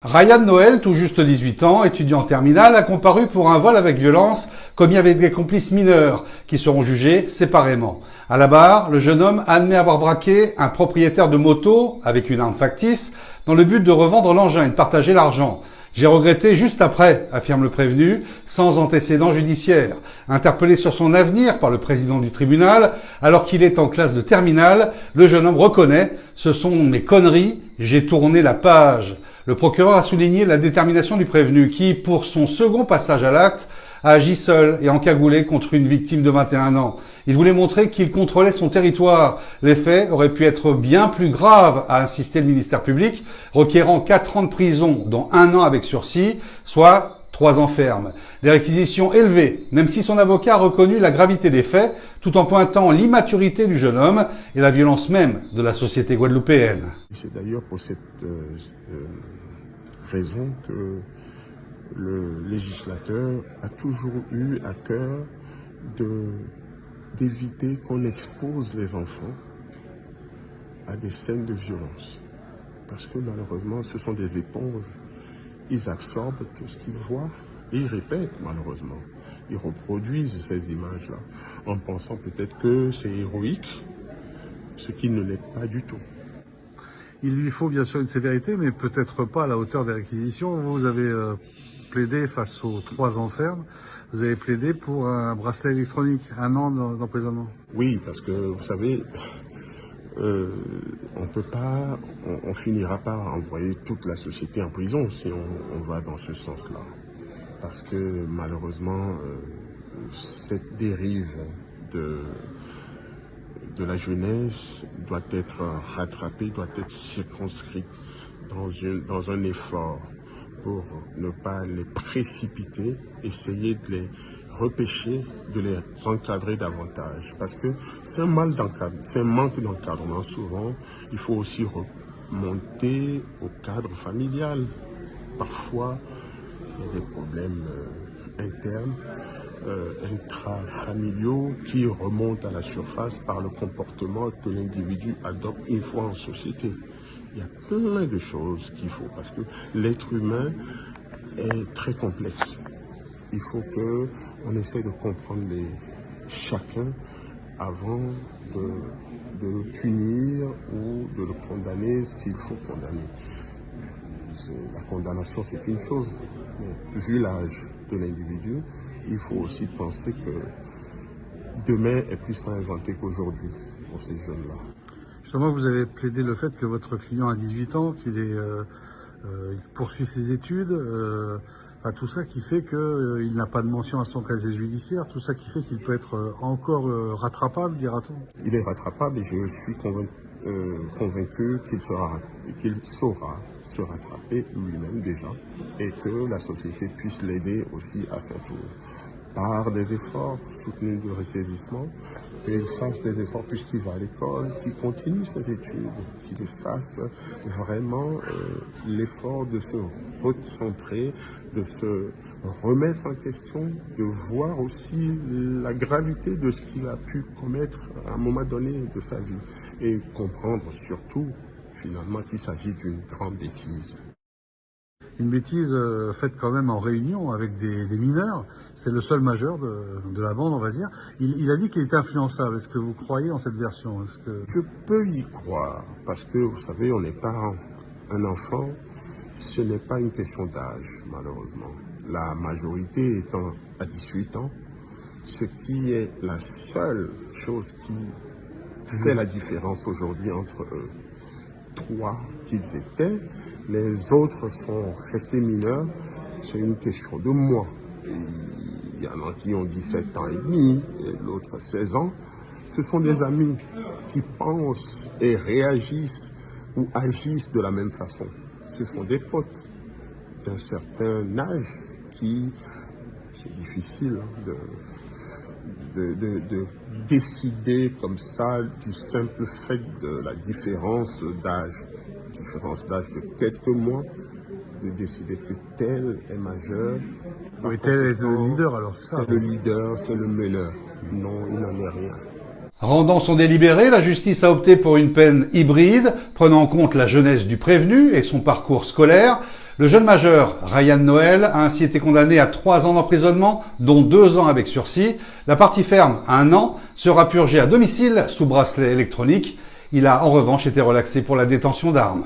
Ryan Noël, tout juste 18 ans, étudiant en terminale, a comparu pour un vol avec violence commis avec des complices mineurs qui seront jugés séparément. À la barre, le jeune homme admet avoir braqué un propriétaire de moto avec une arme factice dans le but de revendre l'engin et de partager l'argent. J'ai regretté juste après, affirme le prévenu, sans antécédent judiciaire. Interpellé sur son avenir par le président du tribunal, alors qu'il est en classe de terminale, le jeune homme reconnaît « Ce sont mes conneries, j'ai tourné la page ». Le procureur a souligné la détermination du prévenu qui, pour son second passage à l'acte, a agi seul et encagoulé contre une victime de 21 ans. Il voulait montrer qu'il contrôlait son territoire. Les faits auraient pu être bien plus graves, a insisté le ministère public, requérant 4 ans de prison, dont 1 an avec sursis, soit 3 ans ferme. Des réquisitions élevées, même si son avocat a reconnu la gravité des faits, tout en pointant l'immaturité du jeune homme et la violence même de la société guadeloupéenne. C'est d'ailleurs pour cette raison que le législateur a toujours eu à cœur d'éviter qu'on expose les enfants à des scènes de violence. Parce que malheureusement, ce sont des éponges. Ils absorbent tout ce qu'ils voient et ils répètent malheureusement. Ils reproduisent ces images-là en pensant peut-être que c'est héroïque, ce qui ne l'est pas du tout. Il lui faut bien sûr une sévérité, mais peut-être pas à la hauteur des réquisitions. Vous avez plaidé face aux 3 ans ferme. Vous avez plaidé pour un bracelet électronique, 1 an d'emprisonnement. Oui, parce que vous savez, on peut pas, on finira par envoyer toute la société en prison si on va dans ce sens-là. Parce que malheureusement, cette dérive de la jeunesse doit être rattrapée, doit être circonscrite dans un effort pour ne pas les précipiter, essayer de les repêcher, de les encadrer davantage. Parce que c'est un manque d'encadrement souvent. Il faut aussi remonter au cadre familial. Parfois, il y a des problèmes internes, intrafamiliaux qui remontent à la surface par le comportement que l'individu adopte une fois en société. Il y a plein de choses qu'il faut, parce que l'être humain est très complexe. Il faut qu'on essaie de comprendre chacun avant de le punir ou de le condamner s'il faut condamner. La condamnation, c'est une chose, mais vu l'âge de l'individu, il faut aussi penser que demain est plus à inventer qu'aujourd'hui pour ces jeunes-là. Justement, vous avez plaidé le fait que votre client a 18 ans, qu'il poursuit ses études, tout ça qui fait qu'il n'a pas de mention à son casier judiciaire, tout ça qui fait qu'il peut être encore rattrapable, dira-t-on. Il est rattrapable et je suis convaincu qu'il saura se rattraper lui-même déjà et que la société puisse l'aider aussi à son tour par des efforts soutenus de ressaisissement, qu'il fasse des efforts puisqu'il va à l'école, qu'il continue ses études, qu'il fasse vraiment l'effort de se recentrer, de se remettre en question, de voir aussi la gravité de ce qu'il a pu commettre à un moment donné de sa vie et comprendre surtout finalement qu'il s'agit d'une grande bêtise. Une bêtise faite quand même en réunion avec des mineurs. C'est le seul majeur de la bande, on va dire. Il a dit qu'il était influençable. Est-ce que vous croyez en cette version? Je peux y croire, parce que vous savez, on est parents. Un enfant, ce n'est pas une question d'âge, malheureusement. La majorité étant à 18 ans, ce qui est la seule chose qui fait la différence aujourd'hui entre eux. 3 qu'ils étaient, les autres sont restés mineurs, c'est une question de mois. Il y en a qui ont 17 ans et demi, et l'autre 16 ans. Ce sont des amis qui pensent et réagissent ou agissent de la même façon. Ce sont des potes d'un certain âge qui, c'est difficile de décider comme ça du simple fait de la différence d'âge de quelques mois, de décider que tel est majeur. Oui, tel est le leader, alors c'est ça. C'est le leader, c'est le meneur. Non, il n'en est rien. Rendant son délibéré, la justice a opté pour une peine hybride, prenant en compte la jeunesse du prévenu et son parcours scolaire. Le jeune majeur, Ryan Noël, a ainsi été condamné à 3 ans d'emprisonnement, dont 2 ans avec sursis. La partie ferme, 1 an, sera purgée à domicile sous bracelet électronique. Il a en revanche été relaxé pour la détention d'armes.